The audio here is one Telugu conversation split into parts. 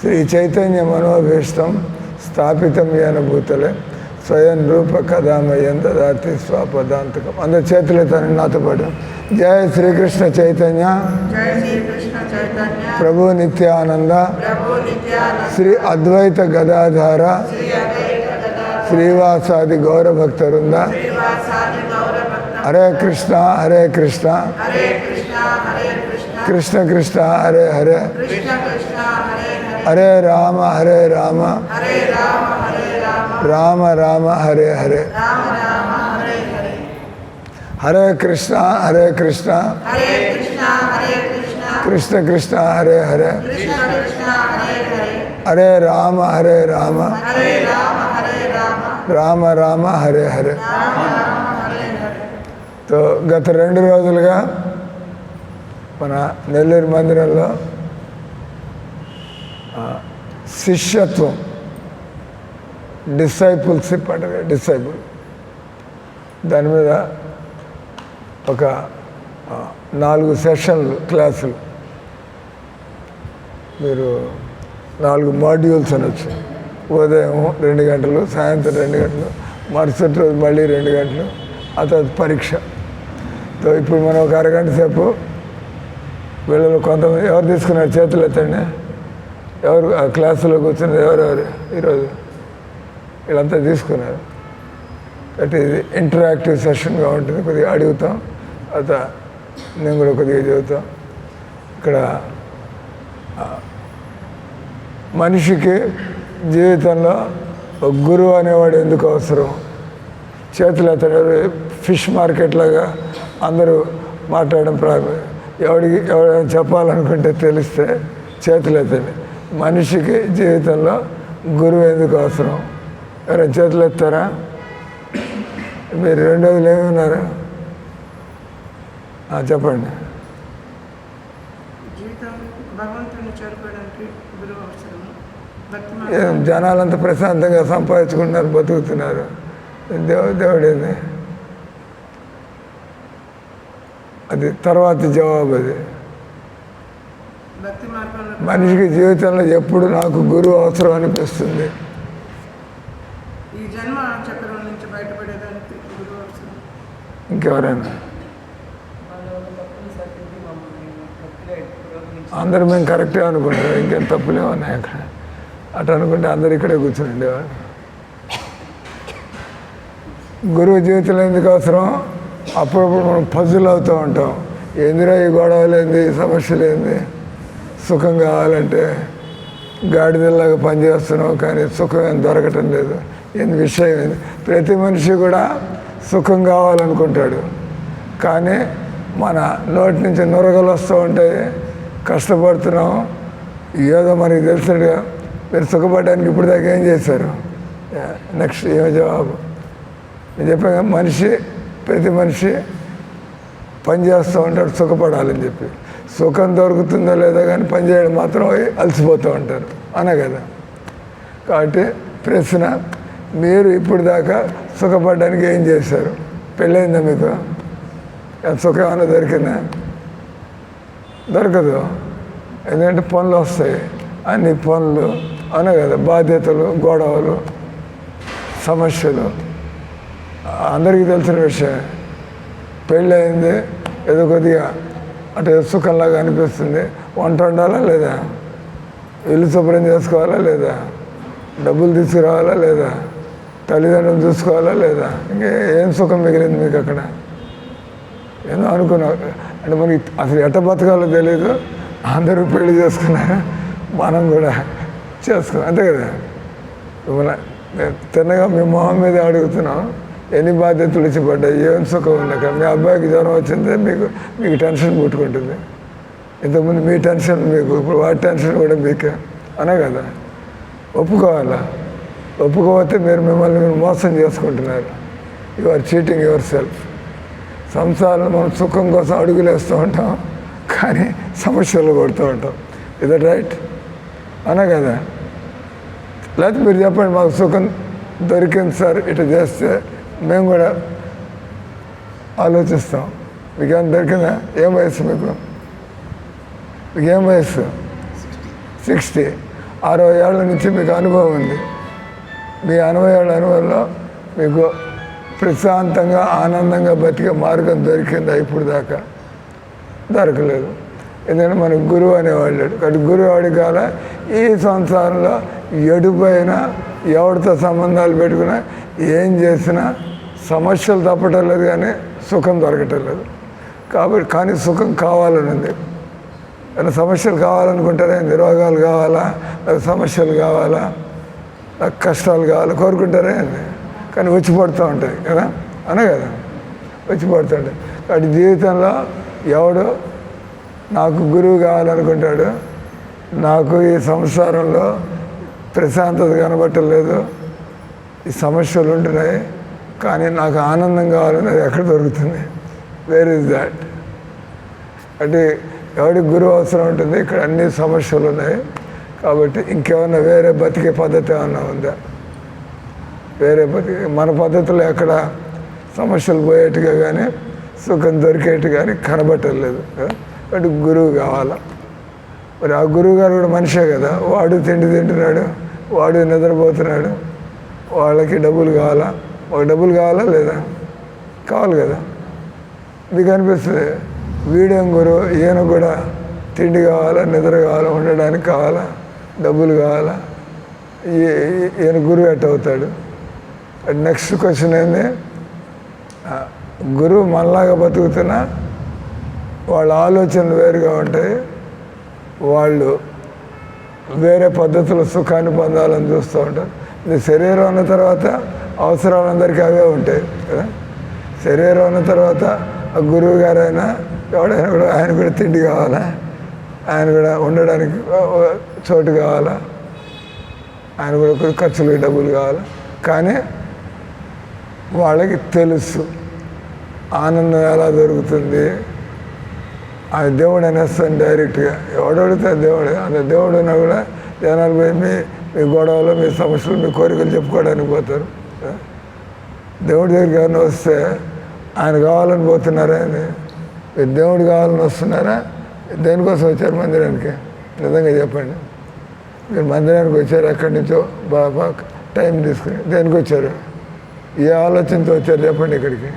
శ్రీ చైతన్య మనోభీష్టం స్థాపితం ఏన భూతలే స్వయం రూప కథామయం దదాతి స్వపదాంతకం. అందరు చేతులెత్తండి నాతో పాటు. జయ శ్రీకృష్ణ చైతన్య ప్రభు నిత్యానంద శ్రీ అద్వైత గదాధార శ్రీవాసాది గౌరభక్తవృంద హరే కృష్ణ హరే కృష్ణ కృష్ణ కృష్ణ హరే హరే హరే రామ రామ రామ హరే హరే. హరే కృష్ణ కృష్ణ కృష్ణ హరే హరే హరే రామ రామ రామ హరే హరే. తో గత 2 రోజులుగా మన నెల్లూరు మందిరంలో శిష్యత్వం, డిసైపుల్షిప్ అంటే డిసైపుల్, దాని మీద ఒక 4 సెషన్లు క్లాసులు, మీరు 4 మాడ్యూల్స్ అనొచ్చు. ఉదయం 2 గంటలు, సాయంత్రం 2 గంటలు, మరుసటి రోజు మళ్ళీ 2 గంటలు, ఆ తర్వాత పరీక్ష. తో ఇప్పుడు మనం ఒక అరగంట సేపు వీళ్ళలో కొంతమంది ఎవరు తీసుకున్నారు చేతులు ఎత్తండి. ఎవరు ఆ క్లాసులో కూర్చున్నది ఎవరెవరు ఈరోజు వీళ్ళంతా తీసుకున్నారు. అంటే ఇది ఇంటరాక్టివ్ సెషన్గా ఉంటుంది. కొద్దిగా అడుగుతాం, తర్వాత నేను కూడా కొద్దిగా చదువుతాం. ఇక్కడ మనిషికి జీవితంలో ఒక గురువు అనేవాడు ఎందుకు అవసరం? చేతులు ఎత్తడారు ఫిష్ మార్కెట్ లాగా అందరూ మాట్లాడడం ఎవరైనా చెప్పాలనుకుంటే తెలిస్తే చేతులు ఎత్తండి. మనిషికి జీవితంలో గురువు ఎందుకు అవసరం? ఎవరైనా చేతులు ఎత్తారా? మీరు 2 రోజులు ఏమన్నారు చెప్పండి. జనాలంతా ప్రశాంతంగా సంపాదించుకుంటున్నారు, బతుకుతున్నారు. దేవుడేంది అది తర్వాత జవాబు. అది మనిషికి జీవితంలో ఎప్పుడు నాకు గురువు అవసరం అనిపిస్తుంది. ఇంకెవరైనా అందరూ మేము కరెక్టే అనుకుంటారు, ఇంకేం తప్పులే ఉన్నాయి అక్కడ. అటు అనుకుంటే అందరు ఇక్కడే కూర్చుండేవాడు. గురువు జీవితంలో ఎందుకు అవసరం? అప్పుడప్పుడు మనం పజుల్ అవుతూ ఉంటాం. ఏందిరా ఈ గొడవలు ఏంది, సమస్యలు ఏంది? సుఖం కావాలంటే గాడిదల్లాగా పనిచేస్తున్నావు కానీ సుఖం ఏం దొరకటం లేదు. ఏంది విషయం ఏంది? ప్రతి మనిషి కూడా సుఖం కావాలనుకుంటాడు, కానీ మన నోటి నుంచి నురగలు వస్తూ ఉంటాయి. కష్టపడుతున్నాం, ఏదో మనకి తెలిసినట్టుగా. మీరు సుఖపడడానికి ఇప్పుడు దాకా ఏం చేశారు? నెక్స్ట్ ఏమో జవాబు నేను చెప్పాను. ప్రతి మనిషి పని చేస్తూ ఉంటాడు సుఖపడాలని చెప్పి. సుఖం దొరుకుతుందో లేదో కానీ పని చేయడం మాత్రం అలసిపోతూ ఉంటారు అనే కదా. కాబట్టి ప్రశ్న, మీరు ఇప్పుడు దాకా సుఖపడడానికి ఏం చేశారు? పెళ్ళైందా మీకు? సుఖం ఏమైనా దొరికిందా? దొరకదు. ఎందుకంటే పనులు వస్తాయి, అన్ని పనులు అనే కదా, బాధ్యతలు, గొడవలు, సమస్యలు అందరికీ తెలిసిన విషయం. పెళ్ళయింది, ఏదో కొద్దిగా అంటే సుఖంలాగా అనిపిస్తుంది. వంట వండాలా లేదా? ఇల్లు శుభ్రం చేసుకోవాలా లేదా? డబ్బులు తీసుకురావాలా లేదా? తల్లిదండ్రులు చూసుకోవాలా లేదా? ఇంకా ఏం సుఖం మిగిలింది మీకు అక్కడ? ఏదో అనుకున్నావు అంటే మనకి అసలు ఎట్ట బతకాలో తెలియదు. అందరూ పెళ్లి చేసుకున్నారు, మనం కూడా చేసుకున్నాం, అంతే కదా. తిన్నగా మీ మొహం మీద అడుగుతున్నాం, ఎన్ని బాధ్యతలు ఇచ్చిపడ్డాయి, ఏం సుఖం ఉండక. మీ అబ్బాయికి జ్వరం వచ్చిందే మీకు టెన్షన్ పుట్టుకుంటుంది. ఇంతకుముందు మీ టెన్షన్ మీకు, ఇప్పుడు వాటి టెన్షన్ కూడా మీకే అనే కదా. ఒప్పుకోవాలా? ఒప్పుకోకపోతే మిమ్మల్ని మోసం చేసుకుంటున్నారు. You are cheating yourself. సంసారంలో మనం సుఖం కోసం అడుగులు వేస్తూ ఉంటాం, కానీ సమస్యలు కొడుతూ ఉంటాం. ఇది రైట్ అనే కదా. లేకపోతే మీరు చెప్పండి, మాకు సుఖం దొరికింది సార్, ఇటు చేస్తే మేము కూడా ఆలోచిస్తాం. మీకేమైనా దొరికిందా? ఏం వయసు మీకు? ఏం వయసు? 60. 60 ఏళ్ళ నుంచి మీకు అనుభవం ఉంది. మీ 80 ఏళ్ళ అనుభవంలో మీకు ప్రశాంతంగా ఆనందంగా బతికే మార్గం దొరికిందా? ఇప్పుడు దాకా దొరకలేదు. ఎందుకంటే మనకు గురువు అనేవాళ్ళు. కాబట్టి గురువు వాడి కాల ఈ సంసారంలో ఎడుపైనా ఎవరితో సంబంధాలు పెట్టుకున్నా ఏం చేసినా సమస్యలు తప్పటం లేదు, కానీ సుఖం దొరకటం లేదు. కాబట్టి కానీ సుఖం కావాలని ఉంది. కానీ సమస్యలు కావాలనుకుంటారే, రోగాలు కావాలా, నాకు సమస్యలు కావాలా, నాకు కష్టాలు కావాలా కోరుకుంటారే అండి. కానీ వచ్చి పడుతూ ఉంటాయి కదా, అనే కదా, వచ్చి పడుతుంటాయి. కాబట్టి జీవితంలో ఎవడు నాకు గురువు కావాలనుకుంటాడు, నాకు ఈ సంసారంలో ప్రశాంతత కనబట్టలేదు, ఈ సమస్యలు ఉంటున్నాయి, కానీ నాకు ఆనందం కావాలని అది ఎక్కడ దొరుకుతుంది? Where is that? అంటే ఎవరికి గురువు అవసరం ఉంటుంది? ఇక్కడ అన్ని సమస్యలు ఉన్నాయి. కాబట్టి ఇంకేమన్నా వేరే బతికే పద్ధతి ఏమన్నా ఉందా? వేరే బతికే మన పద్ధతిలో ఎక్కడ సమస్యలు పోయేట్టుగా కానీ సుఖం దొరికేట్టు కానీ కనబట్టలేదు. కాబట్టి గురువు కావాలా. మరి ఆ గురువు గారు కూడా మనిషే కదా, వాడు తిండి తింటున్నాడు, వాడు నిద్రపోతున్నాడు, వాళ్ళకి డబ్బులు కావాలా, ఒక డబ్బులు కావాలా లేదా? కావాలి కదా. మీకు అనిపిస్తుంది వీడేం గురువు, ఈయన కూడా తిండి కావాలా, నిద్ర కావాలా, ఉండడానికి కావాలా, డబ్బులు కావాలా, ఈయన గురువు ఎట్ అవుతాడు? నెక్స్ట్ క్వశ్చన్ ఏంది, గురువు మనలాగా బతుకుతున్నా వాళ్ళ ఆలోచనలు వేరుగా ఉంటాయి, వాళ్ళు వేరే పద్ధతుల సుఖాన్ని పొందాలని చూస్తూ ఉంటారు. ఇది శరీరం ఉన్న తర్వాత అవసరాలందరికీ అవే ఉంటాయి కదా. శరీరం ఉన్న తర్వాత ఆ గురువు గారైనా ఎవడైనా కూడా ఆయన కూడా తిండి కావాలా, ఆయన కూడా ఉండడానికి చోటు కావాలా, ఆయన కూడా ఖర్చులకి డబ్బులు కావాలా. కానీ వాళ్ళకి తెలుసు ఆనందం ఎలా దొరుకుతుంది. ఆ దేవుడు అనేస్తాను డైరెక్ట్గా, ఎవడడితే దేవుడే. అంత దేవుడు ఉన్నా కూడా జనాలు పోయి మీ గొడవలు, మీ సమస్యలు, మీ కోరికలు చెప్పుకోవడానికి పోతారు. దేవుడి దగ్గరికి ఎవరైనా వస్తే ఆయన కావాలని పోతున్నారా అని? మీరు దేవుడు కావాలని వస్తున్నారా? దేనికోసం వచ్చారు మందిరానికి? నిజంగా చెప్పండి. మీరు మందిరానికి వచ్చారు, ఎక్కడి నుంచో బాగా టైం తీసుకుని దేనికి వచ్చారు? ఏ ఆలోచనతో వచ్చారు చెప్పండి ఇక్కడికి?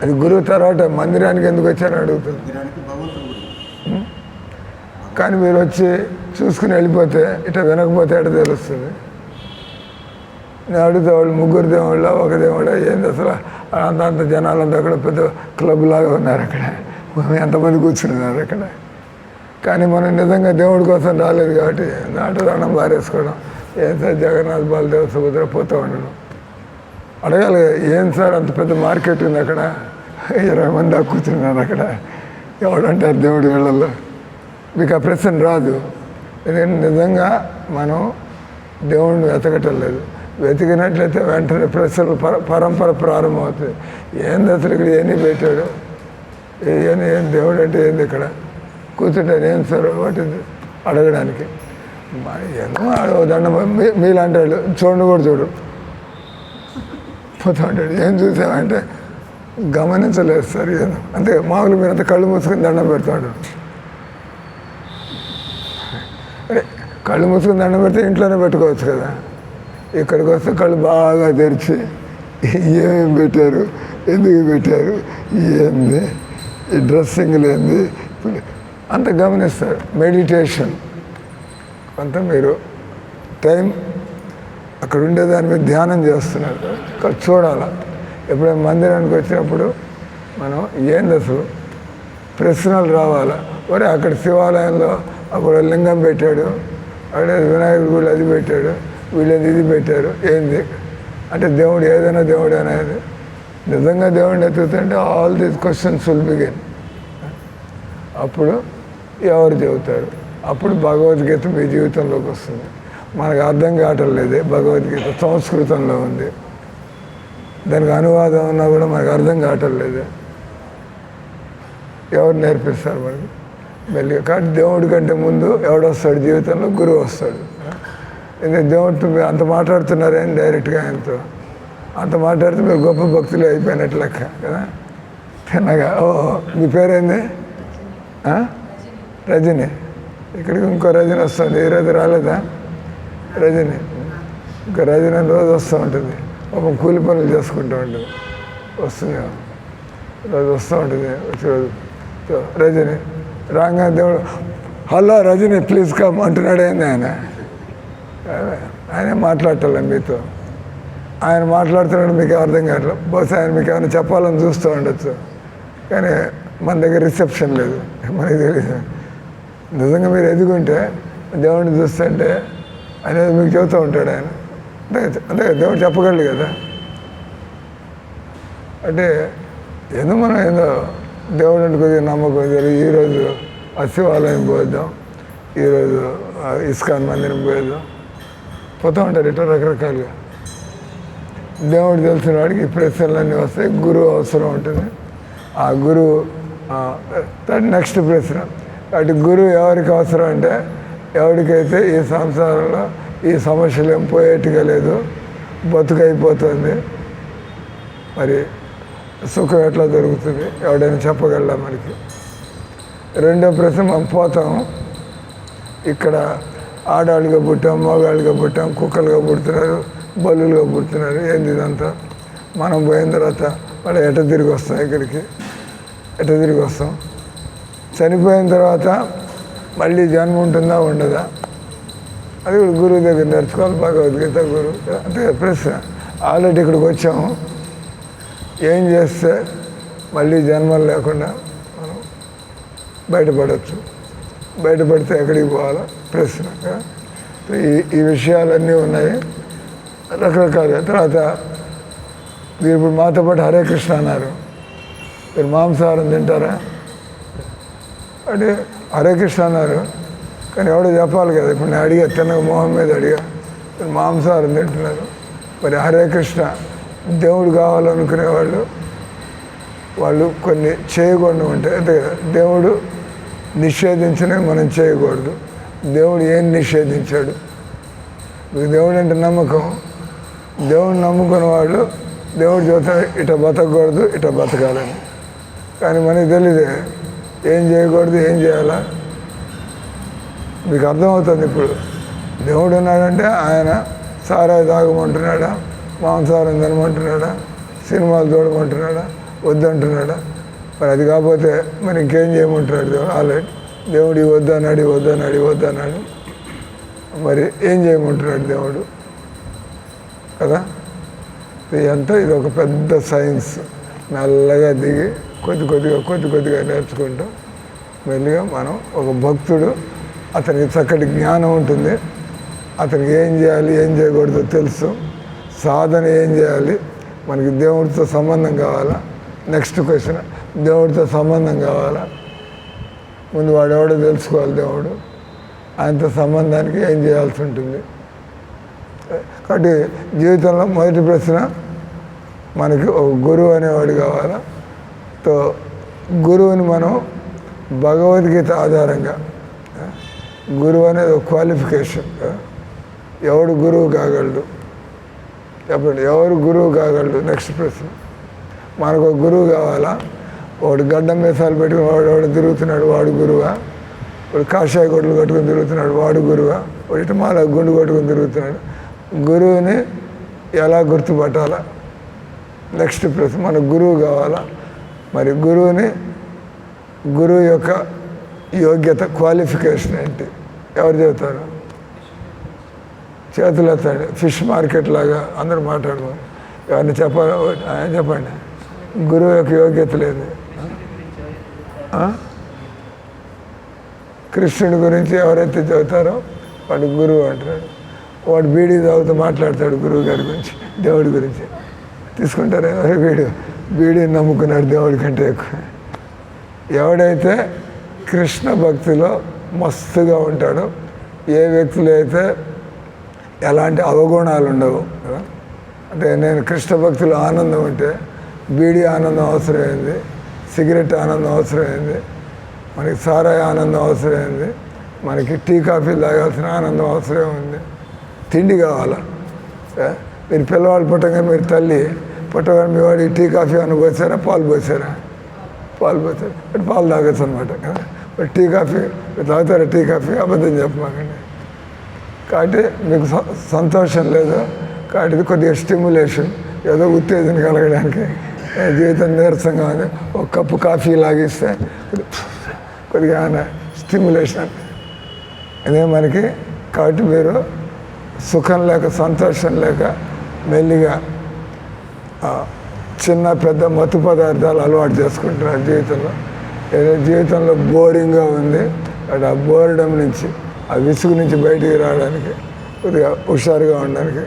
అది గురువు తర్వాత మందిరానికి ఎందుకు వచ్చారని అడుగుతుంది. కానీ మీరు వచ్చి చూసుకుని వెళ్ళిపోతే ఇట్లా వినకపోతే ఎట్లా తెలుస్తుంది? నేను అడిగితే వాళ్ళు ముగ్గురు దేవుళ్ళ ఒక దేవుళ్ళ ఏంది అసలు అంత జనాలంతా అక్కడ పెద్ద క్లబ్ లాగా ఉన్నారు, అక్కడ ఎంతమంది కూర్చున్నారు అక్కడ. కానీ మనం నిజంగా దేవుడి కోసం రాలేదు కాబట్టి నాటు దండం బారేసుకోవడం, ఏం సార్ జగన్నాథ్ బలదేవ్ సుభద్ర పోతూ ఉండడం. అడగాలి, ఏం సార్ అంత పెద్ద మార్కెట్ ఉంది అక్కడ, 20 మంది దాకా కూర్చున్నారు అక్కడ, ఎవడంటారు దేవుడి వీళ్ళల్లో? మీకు ఆ ప్రశ్న రాదు. ఎందుకంటే నిజంగా మనం దేవుడిని వెతకటం లేదు. వెతికినట్లయితే వెంటనే ప్రశ్నలు పరంపర ప్రారంభమవుతుంది. ఏంది అసలు ఇక్కడ ఏమీ పెట్టాడు, ఏం దేవుడు అంటే ఏంది ఇక్కడ కూర్చుంటారు, ఏం సార్ వాటి అడగడానికి. ఏమో దండం మీలాంటి వాళ్ళు చూడండి కూడా చూడు పోతూ ఉంటాడు. ఏం చూసామంటే గమనించలేదు సార్, ఏదో అంతే. మామూలు మీరంతా కళ్ళు మూసుకొని దండం పెడతాడు. కళ్ళు మూసుకొని దండం పెడితే ఇంట్లోనే పెట్టుకోవచ్చు కదా. ఇక్కడికి వస్తే కళ్ళు బాగా తెరిచి ఏమేమి పెట్టారు, ఎందుకు పెట్టారు, ఏంది ఈ డ్రెస్సింగ్లు ఏంది అంత గమనిస్తారు. మెడిటేషన్ అంతా మీరు టైం అక్కడ ఉండే దాని మీద ధ్యానం చేస్తున్నారు. ఇక్కడ చూడాలి. ఎప్పుడైనా మందిరానికి వచ్చినప్పుడు మనం ఏంది అసలు ప్రశ్నలు రావాలా. ఒరే అక్కడ శివాలయంలో అక్కడ లింగం పెట్టాడు, అక్కడ వినాయకుడు కూడా అది పెట్టాడు, వీళ్ళది ఇది పెట్టారు, ఏంది అంటే దేవుడు ఏదైనా దేవుడు అనేది నిజంగా దేవుడిని ఎత్తుతుంటే all these questions will begin. అప్పుడు ఎవరు చెబుతారు? అప్పుడు భగవద్గీత మీ జీవితంలోకి వస్తుంది. మనకు అర్థం కావటం లేదే, భగవద్గీత సంస్కృతంలో ఉంది, దానికి అనువాదం ఉన్నా కూడా మనకు అర్థం కావటం లేదే. ఎవరు నేర్పిస్తారు మనకి? మెల్లిగా. కాబట్టి దేవుడి కంటే ముందు ఎవడొస్తాడు జీవితంలో? గురువు వస్తాడు. ఎందుకంటే దేవుడితో మీరు అంత మాట్లాడుతున్నారేం డైరెక్ట్గా ఆయనతో అంత మాట్లాడితే మీరు గొప్ప భక్తులు అయిపోయినట్లు లెక్క కదా. తిన్నగా ఓ మీ పేరేంది? రజని ఇక్కడికి ఇంకో రజని వస్తుంది. ఈ రోజు రాలేదా రజని? ఇంకో రజని రోజు వస్తూ ఉంటుంది. పాపం కూలి పనులు చేసుకుంటూ ఉంటుంది. వస్తుంది రోజు వస్తూ ఉంటుంది. వచ్చి రోజు రజని రాగా దేవుడు హలో రజని ప్లీజ్ కమ్ అంటున్నాడు. ఏంది ఆయనే మాట్లాడటం మీతో. ఆయన మాట్లాడుతున్నాడు మీకు అర్థం కావట్లేదు. బహుశా ఆయన మీకు ఏమైనా చెప్పాలని చూస్తూ ఉండొచ్చు, కానీ మన దగ్గర రిసెప్షన్ లేదు, మనకి తెలియదు. నిజంగా మీరు ఎదుగుంటే దేవుడిని చూస్తుంటే అనేది మీకు చెబుతూ ఉంటాడు ఆయన. అంటే దేవుడు చెప్పగలడు కదా. అంటే ఏదో మనం ఏదో దేవుడు అంటే కొద్దిగా నమ్మకం జరిగి ఈరోజు శివాలయం పోద్దాం, ఈరోజు ఇస్కాన్ మందిరం పోయేద్దాం, పోతూ ఉంటారు ఇట్లా రకరకాలుగా. దేవుడు తెలిసిన వాడికి ఈ ప్రశ్నలన్నీ వస్తాయి. గురువు అవసరం ఉంటుంది. ఆ గురువు నెక్స్ట్ ప్రశ్న. అటు గురువు ఎవరికి అవసరం అంటే ఎవరికైతే ఈ సంసారంలో ఈ సమస్యలు ఏం పోయేట్టుగా లేదు, బతుకైపోతుంది, మరి సుఖం ఎట్లా దొరుకుతుంది ఎవడైనా చెప్పగలరా మనకి? రెండో ప్రశ్న, మనం పోతాం, ఇక్కడ ఆడాళ్ళుగా పుట్టాం, మగాళ్ళుగా పుట్టాం, కుక్కలుగా పుడుతున్నారు, బల్లులుగా పుడుతున్నారు, ఏంది ఇదంతా? మనం పోయిన తర్వాత మళ్ళీ ఎట తిరిగి వస్తాం, ఇక్కడికి ఎట తిరిగి వస్తాం? చనిపోయిన తర్వాత మళ్ళీ జన్మ ఉంటుందా ఉండదా? అది కూడా గురువు దగ్గర నేర్చుకోవాలి. భగవద్గీత గురువు అంటే ప్రశ్న. ఆల్రెడీ ఇక్కడికి వచ్చాము, ఏం చేస్తే మళ్ళీ జన్మలు లేకుండా మనం బయటపడవచ్చు, బయటపడితే ఎక్కడికి పోవాలో ప్రశ్న. ఈ విషయాలన్నీ ఉన్నాయి రకరకాలుగా. తర్వాత మీరు ఇప్పుడు మాతో పాటు హరే కృష్ణ అన్నారు. మీరు మాంసాహారం తింటారా అంటే హరే కృష్ణ అన్నారు, కానీ ఎవడో చెప్పాలి కదా. ఇప్పుడు నేను అడిగా, తినక మొహం మీద అడిగా, మీరు మాంసాహారం తింటున్నారు, మరి హరే కృష్ణ దేవుడు కావాలనుకునే వాళ్ళు కొన్ని చేయకుండా ఉంటాయి. అంతే కదా. దేవుడు నిషేధించినవి మనం చేయకూడదు. దేవుడు ఏం నిషేధించాడు? మీకు దేవుడు అంటే నమ్మకం. దేవుడిని నమ్ముకున్న వాళ్ళు దేవుడు చెబుతాడు ఇట బతకూడదు, ఇట బతకాలని. కానీ మనకి తెలియదే ఏం చేయకూడదు, ఏం చేయాలా. మీకు అర్థమవుతుంది. ఇప్పుడు దేవుడు ఉన్నాడంటే ఆయన సారాయి తాగమంటున్నాడా, మాంసాహారం తినమంటున్నాడా, సినిమాలు చూడమంటున్నాడా, వద్దంటున్నాడా? మరి అది కాకపోతే మరి ఇంకేం చేయమంటున్నాడు దేవుడు? ఆల్రెడీ దేవుడు వద్దన్నాడు, వద్దన్నాడు, మరి ఏం చేయమంటున్నాడు దేవుడు కదా? ఇది ఒక పెద్ద సైన్స్. మెల్లగా దిగి కొద్ది కొద్దిగా నేర్చుకుంటాం. మెల్లిగా మనం ఒక భక్తుడు, అతనికి చక్కటి జ్ఞానం ఉంటుంది, అతనికి ఏం చేయాలి ఏం చేయకూడదో తెలుసు, సాధన ఏం చేయాలి, మనకి దేవుడితో సంబంధం కావాలా. నెక్స్ట్ క్వశ్చన్, దేవుడితో సంబంధం కావాలా? ముందు వాడెవడో తెలుసుకోవాలి. దేవుడు ఆయనతో సంబంధానికి ఏం చేయాల్సి ఉంటుంది. కాబట్టి జీవితంలో మొదటి ప్రశ్న, మనకి ఒక గురువు అనేవాడు కావాలా. తో గురువుని మనం భగవద్గీత ఆధారంగా, గురువు అనేది ఒక క్వాలిఫికేషన్. ఎవడు గురువు కాగలడు చెప్పండి? ఎవరు గురువు కాగలడు? నెక్స్ట్ ప్రశ్న. మనకు ఒక గురువు కావాలా? వాడు గడ్డం మీసాలు పెట్టుకుని వాడు తిరుగుతున్నాడు, వాడు గురువా? వాడు కాషాయ కొట్లు కట్టుకుని తిరుగుతున్నాడు, వాడు గురువా? వాడు ఇటు మాల గుండు కొట్టుకుని తిరుగుతున్నాడు. గురువుని ఎలా గుర్తుపట్టాలా? నెక్స్ట్ ప్రశ్న. మనకు గురువు కావాలా? మరి గురువు యొక్క యోగ్యత, క్వాలిఫికేషన్ ఏంటి? ఎవరు చెబుతారు? చేతులు ఎత్తండి. ఫిష్ మార్కెట్ లాగా అందరూ మాట్లాడుకోండి. ఎవరిని చెప్పాలి? చెప్పండి. గురువు యొక్క యోగ్యత లేదు. కృష్ణుడి గురించి ఎవరైతే చెబుతారో వాడు గురువు అంటున్నాడు. వాడు బీడీ తాగుతూ మాట్లాడతాడు గురువు గారి గురించి, దేవుడి గురించి. తీసుకుంటారు ఎవరు? బీడీని నమ్ముకున్నాడు దేవుడి కంటే ఎక్కువ. ఎవడైతే కృష్ణ భక్తిలో మస్తుగా ఉంటాడో, ఏ వ్యక్తులు అయితే ఎలాంటి అవగుణాలు ఉండవు కదా. అంటే నేను కృష్ణ భక్తిలో ఆనందం ఉంటే బీడీ ఆనందం అవసరమైంది, సిగరెట్ ఆనందం అవసరమైంది, మనకి సారాయి ఆనందం అవసరమైంది, మనకి టీ కాఫీలు తాగాల్సిన ఆనందం అవసరం ఉంది. తిండి కావాలా? మీరు పిల్లవాళ్ళు పుట్టగానే, మీరు తల్లి పుట్టగానే మీ వాడికి టీ కాఫీ అని పోసారా, పాలు పోసారా? పాలు పోతారు బట్ పాలు తాగచ్చు అనమాట కదా. బట్ టీ కాఫీ తాగుతారా? టీ కాఫీ అబద్ధం చెప్పమాకండి. కాబట్టి మీకు సంతోషం లేదు, కాబట్టి ఇది కొద్దిగా స్టిమ్యులేషన్, ఏదో ఉత్తేజన కలగడానికి. జీవితం నీరసంగా ఉంది, ఒక కప్పు కాఫీ లాగిస్తే కొద్దిగా స్టిమ్యులేషన్ ఇదే మనకి. కాబట్టి మీరు సుఖం లేక సంతోషం లేక మెల్లిగా చిన్న పెద్ద మత్తు పదార్థాలు అలవాటు చేసుకుంటున్నారు జీవితంలో. ఏదో జీవితంలో బోరింగ్గా ఉంది, అటు ఆ బోర్డం నుంచి, ఆ విసుగు నుంచి బయటికి రావడానికి, కొద్దిగా హుషారుగా ఉండడానికి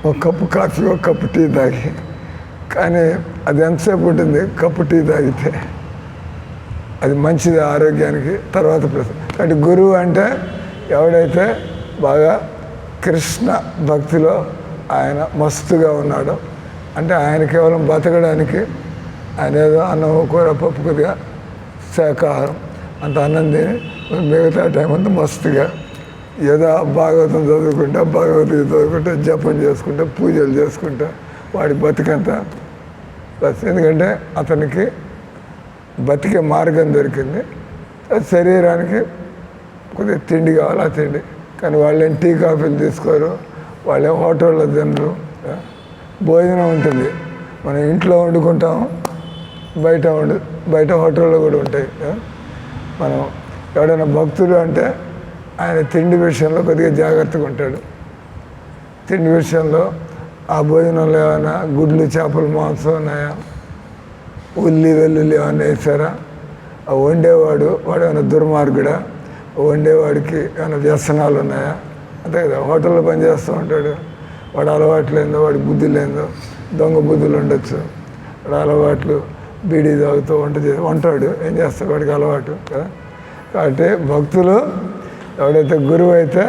ఒక కప్పు కాఫీ, ఒక కప్పు టీ తాగి. కానీ అది ఎంతసేపు ఉంటుంది? కప్పు టీ తాగితే అది మంచిది ఆరోగ్యానికి. తర్వాత కాబట్టి గురువు అంటే ఎవడైతే బాగా కృష్ణ భక్తిలో ఆయన మస్తుగా ఉన్నాడో, అంటే ఆయన కేవలం బతకడానికి ఆయన ఏదో అన్నం కూర పప్పు కొద్దిగా శాకాహారం అంత అన్నం తిని మిగతా టైం అంతా మస్తుగా ఏదో భాగవతం చదువుకుంటా జపం చేసుకుంటా పూజలు చేసుకుంటా వాడి బతికంతా ప్లస్. ఎందుకంటే అతనికి బతికే మార్గం దొరికింది. శరీరానికి కొద్దిగా తిండి కావాలి, ఆ తిండి. కానీ వాళ్ళేం టీ కాఫీలు తీసుకోరు, వాళ్ళేం హోటల్లో తినరు. భోజనం ఉంటుంది, మనం ఇంట్లో వండుకుంటాం, బయట హోటల్లో కూడా ఉంటాయి. మనం ఎవడైనా భక్తులు అంటే ఆయన తిండి విషయంలో కొద్దిగా జాగ్రత్తగా ఉంటాడు. తిండి విషయంలో ఆ భోజనంలో ఏమైనా గుడ్లు చేపలు మాంసం ఉన్నాయా, ఉల్లి వెల్లుల్లి ఏమైనా వేసారా, ఆ వండేవాడు ఏమైనా దుర్మార్గుడా, వండేవాడికి ఏమైనా వ్యసనాలు ఉన్నాయా, అంతే కదా. హోటల్లో పనిచేస్తూ ఉంటాడు, వాడు అలవాట్లేందో, వాడి బుద్ధి లేదో, దొంగ బుద్ధులు ఉండొచ్చు. వాడు అలవాట్లు బీడీ తాగుతూ వంటాడు, ఏం చేస్తాడు, వాడికి అలవాటు కదా. కాబట్టి భక్తులు ఎవడైతే గురువు అయితే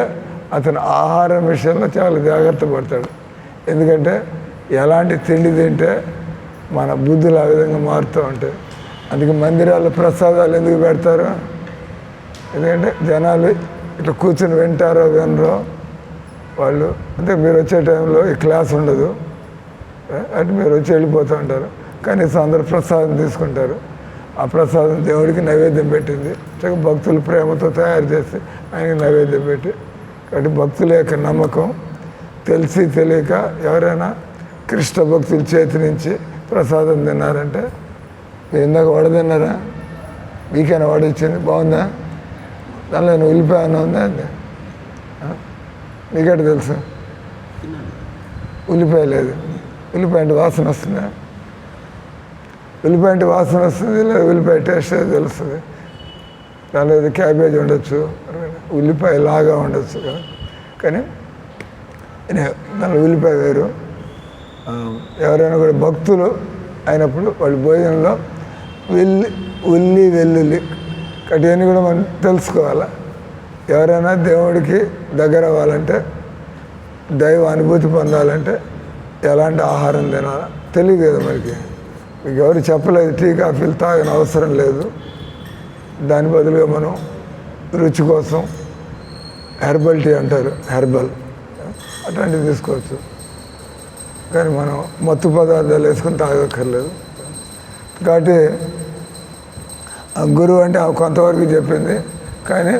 అతను ఆహారం విషయంలో చాలా జాగ్రత్త పడతాడు. ఎందుకంటే ఎలాంటి తిండి తింటే మన బుద్ధులు ఆ విధంగా మారుతూ ఉంటాయి. అందుకే మందిరాల్లో ప్రసాదాలు ఎందుకు పెడతారు? ఎందుకంటే జనాలు ఇట్లా కూర్చొని వింటారో వినరో వాళ్ళు. అంటే మీరు వచ్చే టైంలో ఈ క్లాస్ ఉండదు, అంటే మీరు వచ్చి వెళ్ళిపోతూ ఉంటారు. కనీసం అందరూ ప్రసాదం తీసుకుంటారు. ఆ ప్రసాదం దేవుడికి నైవేద్యం పెట్టింది, భక్తులు ప్రేమతో తయారు చేసి ఆయనకి నైవేద్యం పెట్టి. కాబట్టి భక్తుల యొక్క నమ్మకం తెలిసి తెలియక ఎవరైనా కృష్ణ భక్తుల చేతి నుంచి ప్రసాదం తిన్నారంటే, మీరు ఇందాక వడ తిన్నారా? మీకైనా వడ ఇచ్చింది బాగుందా? దానిలో నేను ఉల్లిపాయ ఉందా? అది నీకెట తెలుసు? ఉల్లిపాయ లేదు. ఉల్లిపాయ అంటే వాసన వస్తుందా? ఉల్లిపాయ అంటే వాసన వస్తుంది, లేదా ఉల్లిపాయ టేస్ట్ అది తెలుస్తుంది. దానిలో ఏదో క్యాబేజ్ ఉండొచ్చు, ఉల్లిపాయ లాగా ఉండొచ్చు కదా. కానీ దానిలో ఉల్లిపాయ వేరు. ఎవరైనా కూడా భక్తులు అయినప్పుడు వాళ్ళ భోజనంలో ఉల్లి వెల్లుల్లి కటివన్నీ కూడా మనం తెలుసుకోవాలి. ఎవరైనా దేవుడికి దగ్గర అవ్వాలంటే, దైవ అనుభూతి పొందాలంటే ఎలాంటి ఆహారం తినాలా తెలియదు కదా మనకి. మీకు ఎవరు చెప్పలేదు టీ కాఫీలు తాగని అవసరం లేదు. దాని బదులుగా మనం రుచి కోసం హెర్బల్ టీ అంటారు, హెర్బల్ అట్లాంటివి తీసుకోవచ్చు. కానీ మనం మత్తు పదార్థాలు వేసుకొని తాగక్కర్లేదు. కాబట్టి గురువు అంటే కొంతవరకు చెప్పింది. కానీ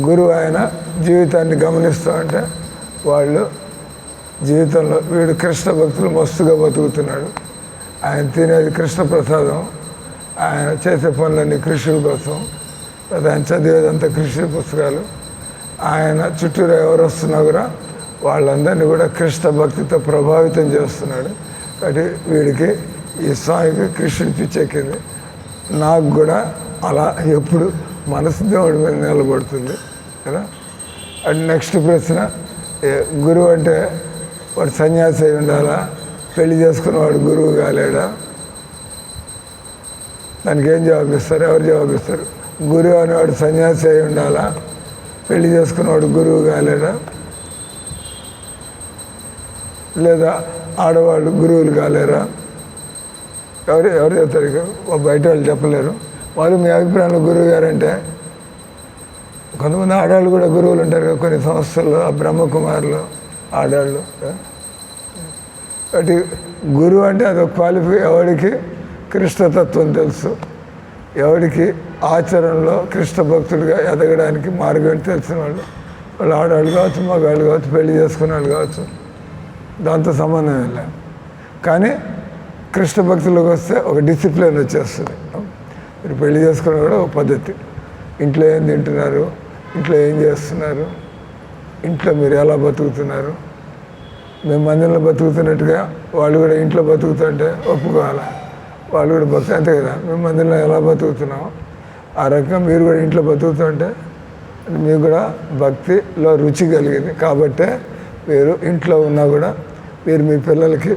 గురువు ఆయన జీవితాన్ని గమనిస్తూ ఉంటే వాళ్ళు జీవితంలో వీడు కృష్ణ భక్తులు మస్తుగా బతుకుతున్నాడు, ఆయన తినేది కృష్ణ ప్రసాదం, ఆయన చేసే పనులన్నీ కృష్ణుడి కోసం, ఆయన చదివేదంతా కృష్ణుడి పుస్తకాలు, ఆయన చుట్టూరు ఎవరు వస్తున్నా కూడా వాళ్ళందరినీ కూడా కృష్ణ భక్తితో ప్రభావితం చేస్తున్నాడు. కాబట్టి వీడికి ఈ స్వామికి కృష్ణుడి పిచ్చెక్కింది. నాకు కూడా అలా ఎప్పుడు మనసు దేవుడి మీద నిలబడుతుంది కదా. అండ్ నెక్స్ట్ ప్రశ్న, గురువు అంటే వాడు సన్యాసి అయి ఉండాలా, పెళ్లి చేసుకున్న వాడు గురువు కాలేడా? దానికి ఏం జవాబిస్తారు? ఎవరు జవాబిస్తారు? గురువు అనేవాడు సన్యాసి అయి ఉండాలా, పెళ్లి చేసుకున్నవాడు గురువు కాలేడా? లేదా ఆడవాళ్ళు గురువులు కాలేరా? ఎవరు చెప్తారు? బయట వాళ్ళు చెప్పలేరు. వాళ్ళు మీ అభిప్రాయంలో గురువు గారంటే, కొంతమంది ఆడవాళ్ళు కూడా గురువులు ఉంటారు కదా కొన్ని సంస్థల్లో, ఆ బ్రహ్మకుమారులు ఆడవాళ్ళు. కాబట్టి గురువు అంటే అదొక క్వాలిఫై. ఎవరికి కృష్ణతత్వం తెలుసు, ఎవరికి ఆచరణలో కృష్ణ భక్తుడిగా ఎదగడానికి మార్గం తెలిసిన వాళ్ళు ఆడవాళ్ళు కావచ్చు, మగవాళ్ళు కావచ్చు, పెళ్లి చేసుకునే వాళ్ళు కావచ్చు, దాంతో సంబంధం లేదు. కానీ కృష్ణ భక్తులకు వస్తే ఒక డిసిప్లిన్ వచ్చేస్తుంది. మీరు పెళ్లి చేసుకున్న కూడా ఒక పద్ధతి. ఇంట్లో ఏం తింటున్నారు, ఇంట్లో ఏం చేస్తున్నారు, ఇంట్లో మీరు ఎలా బతుకుతున్నారు, మేము మందిరంలో బతుకుతున్నట్టుగా వాళ్ళు కూడా ఇంట్లో బతుకుతుంటే ఒప్పుకోవాలా, వాళ్ళు కూడా భక్తి అంతే కదా. మేము మందిరంలో ఎలా బతుకుతున్నామో ఆ రకంగా మీరు కూడా ఇంట్లో బతుకుతుంటే మీకు కూడా భక్తిలో రుచి కలిగింది. కాబట్టే మీరు ఇంట్లో ఉన్నా కూడా మీరు మీ పిల్లలకి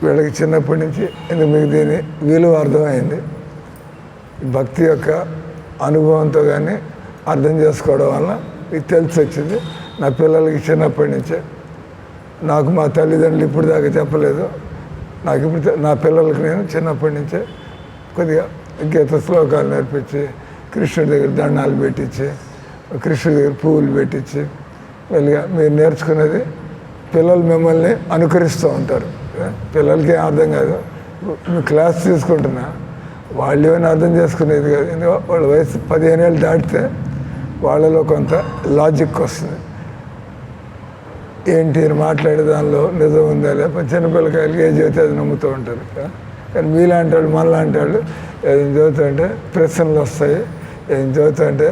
వీళ్ళకి చిన్నప్పటి నుంచి ఎందుకు మీకు దీని విలువ అర్థమైంది. భక్తి యొక్క అనుభవంతో కానీ అర్థం చేసుకోవడం వల్ల మీకు తెలిసి వచ్చింది. నా పిల్లలకి చిన్నప్పటి నుంచే, నాకు మా తల్లిదండ్రులు ఇప్పుడు దాకా చెప్పలేదు, నాకు ఇప్పుడు నా పిల్లలకి నేను చిన్నప్పటి నుంచే కొద్దిగా గీత శ్లోకాలు నేర్పించి, కృష్ణుడి దగ్గర దండాలు పెట్టించి, కృష్ణుడి దగ్గర పువ్వులు పెట్టించి, వెళ్ళిగా మీరు నేర్చుకున్నది పిల్లలు మిమ్మల్ని అనుకరిస్తూ ఉంటారు. పిల్లలకి ఏం అర్థం కాదు, మీ క్లాస్ తీసుకుంటున్నా వాళ్ళు ఏమైనా అర్థం చేసుకునేది కాదు. ఎందుకంటే వాళ్ళ వయసు 15 ఏళ్ళు దాటితే వాళ్ళలో కొంత లాజిక్ వస్తుంది. ఏంటి మాట్లాడే దానిలో నిజం ఉందా లేకపోతే చిన్నపిల్లకాయలకి ఏం చెబితే అది నమ్ముతూ ఉంటారు. కానీ మీలాంటి వాళ్ళు మనలాంటి వాళ్ళు ఏదైనా చదువుతుంటే ప్రశ్నలు వస్తాయి. ఏం చదువుతుంటే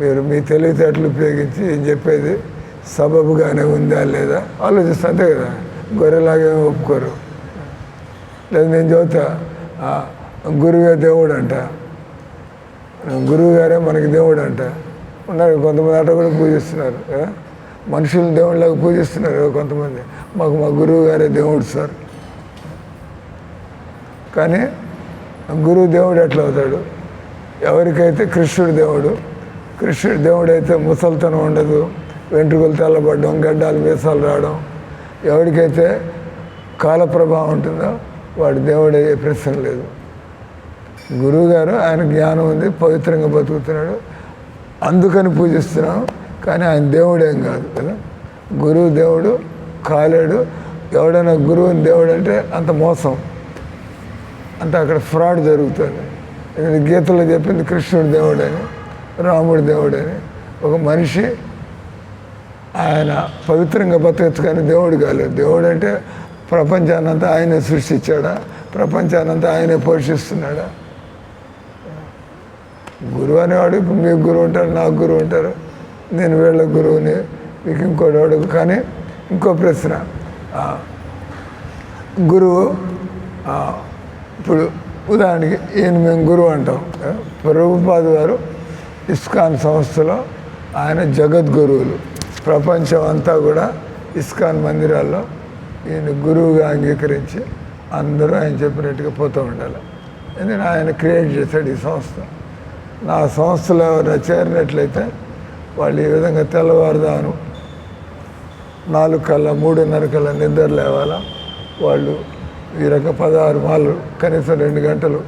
మీరు మీ తెలివితేటలు ఉపయోగించి ఏం చెప్పేది సబబుగానే ఉందా లేదా ఆలోచిస్తా, అంతే కదా. గొర్రెలాగే ఒప్పుకోరు. లేదు నేను చదువుతా గురువే దేవుడు అంట, గురువు గారే మనకి దేవుడు అంట. ఉన్నారు కొంతమంది అట్ట కూడా పూజిస్తున్నారు కదా, మనుషులు దేవుళ్ళగా పూజిస్తున్నారు కొంతమంది. మా గురువు గారే దేవుడు సార్. కానీ గురువు దేవుడు ఎట్లా అవుతాడు? ఎవరికైతే కృష్ణుడు దేవుడు, కృష్ణుడు దేవుడు అయితే ముసలితనం ఉండదు, వెంట్రుకలు తెల్లబడడం, గడ్డాలు మీసాలు రావడం. ఎవరికైతే కాల ప్రభావం ఉంటుందో వాడు దేవుడు అయ్యే ప్రశ్న లేదు. గురువు గారు ఆయన జ్ఞానం ఉంది, పవిత్రంగా బతుకుతున్నాడు, అందుకని పూజిస్తున్నాం. కానీ ఆయన దేవుడేం కాదు కదా. గురువు దేవుడు కాలేడు. ఎవడైనా గురువుని దేవుడు అంటే అంత మోసం, అంత అక్కడ ఫ్రాడ్ జరుగుతుంది. గీతలో చెప్పింది కృష్ణుడు దేవుడని, రాముడు దేవుడని. ఒక మనిషి ఆయన పవిత్రంగా బతకచ్చు కానీ దేవుడు కాలేదు. దేవుడు అంటే ప్రపంచాన్నంతా ఆయనే సృష్టించాడా, ప్రపంచాన్నంతా ఆయనే పోషిస్తున్నాడా? గురువు అనేవాడు ఇప్పుడు మీకు గురువు ఉంటారు, నాకు గురువు ఉంటారు, నేను వీళ్ళ గురువుని, మీకు ఇంకోటి వాడు. కానీ ఇంకో ప్రశ్న, గురువు ఇప్పుడు ఉదాహరణకి ఈయన మేము గురువు అంటాం. ప్రభుపాద వారు ఇస్కాన్ సంస్థలో ఆయన జగద్గురువులు. ప్రపంచం అంతా కూడా ఇస్కాన్ మందిరాల్లో ఈయన గురువుగా అంగీకరించి అందరూ ఆయన చెప్పినట్టుగా పోతూ ఉండాలి. ఎందుకంటే ఆయన క్రియేట్ చేశాడు ఈ సంస్థ. నా సంస్థలో ఎవరైనా చేరినట్లయితే వాళ్ళు ఈ విధంగా తెల్లవారుదాను 4 కల్లా 3:30 కల్లా నిద్ర లేవాలా. వాళ్ళు ఈ రకంగా 16 మాలు కనీసం 2 గంటలు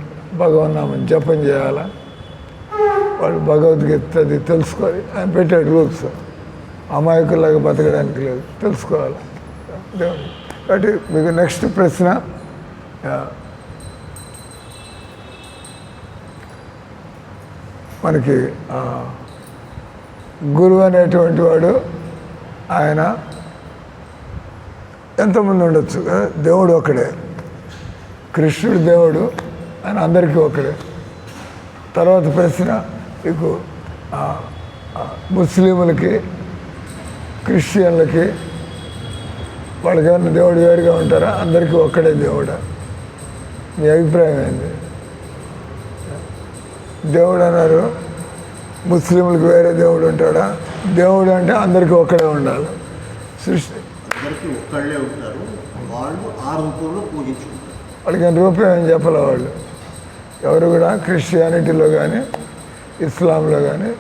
భగవన్నామని జపం చేయాలా. వాళ్ళు భగవద్గీత అది తెలుసుకోవాలి. ఆయన పెట్టాడు రూల్స్. అమాయకుల్లాగా బతకడానికి లేదు, తెలుసుకోవాలి దేవుడు. కాబట్టి మీకు నెక్స్ట్ ప్రశ్న, మనకి గురువు అనేటువంటి వాడు ఆయన ఎంతమంది ఉండొచ్చు కదా. దేవుడు ఒకడే, కృష్ణుడు దేవుడు, ఆయన అందరికీ ఒకడే. తర్వాత ప్రశ్న మీకు ముస్లింలకి, క్రిస్టియన్లకి వాళ్ళకి ఏమన్నా దేవుడు వేరుగా ఉంటారా? అందరికీ ఒక్కడే దేవుడా? మీ అభిప్రాయం ఏంది? దేవుడు అన్నారు, ముస్లింలకు వేరే దేవుడు ఉంటాడా? దేవుడు అంటే అందరికీ ఒక్కడే ఉండాలి. సృష్టి అందరికీ ఒక్కళ్ళే ఉంటారు, వాళ్ళు ఆ రూపంలో పూజించుకుంటారు. వాళ్ళకి రూపం ఏం చెప్పాలి వాళ్ళు. ఎవరు కూడా క్రిస్టియానిటీలో కానీ ఇస్లాంలో కానీ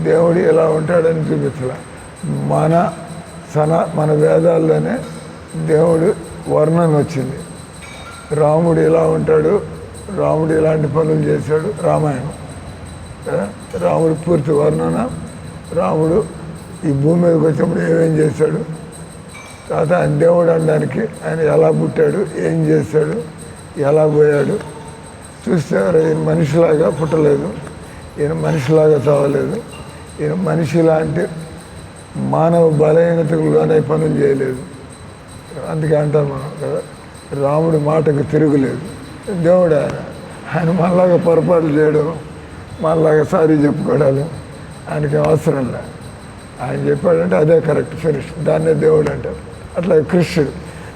దేవుడు ఎలా ఉంటాడని చూపించాల. మన వేదాల్లోనే దేవుడు వర్ణన వచ్చింది. రాముడు ఇలా ఉంటాడు, రాముడు ఇలాంటి పనులు చేశాడు, రామాయణం. రాముడు పూర్తి వర్ణన. రాముడు ఈ భూమి మీదకి వచ్చినప్పుడు ఏమేం చేశాడు, తర్వాత ఆయన దేవుడు అనడానికి ఆయన ఎలా పుట్టాడు, ఏం చేశాడు, ఎలా పోయాడు, చూస్తే ఈయన మనిషిలాగా పుట్టలేదు, ఈయన మనిషిలాగా చావలేదు, ఈయన మనిషి లాంటి మానవ బలహీనతకు లోనై పనులు చేయలేదు. అందుకే అంటాం మనం కదా, రాముడి మాటకు తిరుగులేదు. దేవుడు ఆయన మనలాగా పొరపాట్లు చేయడం, మనలాగా సారీ చెప్పుకోవడాలు ఆయనకి అవసరం లే. ఆయన చెప్పాడంటే అదే కరెక్ట్, ఫినిష్. దాన్నే దేవుడు అంటారు. అట్లా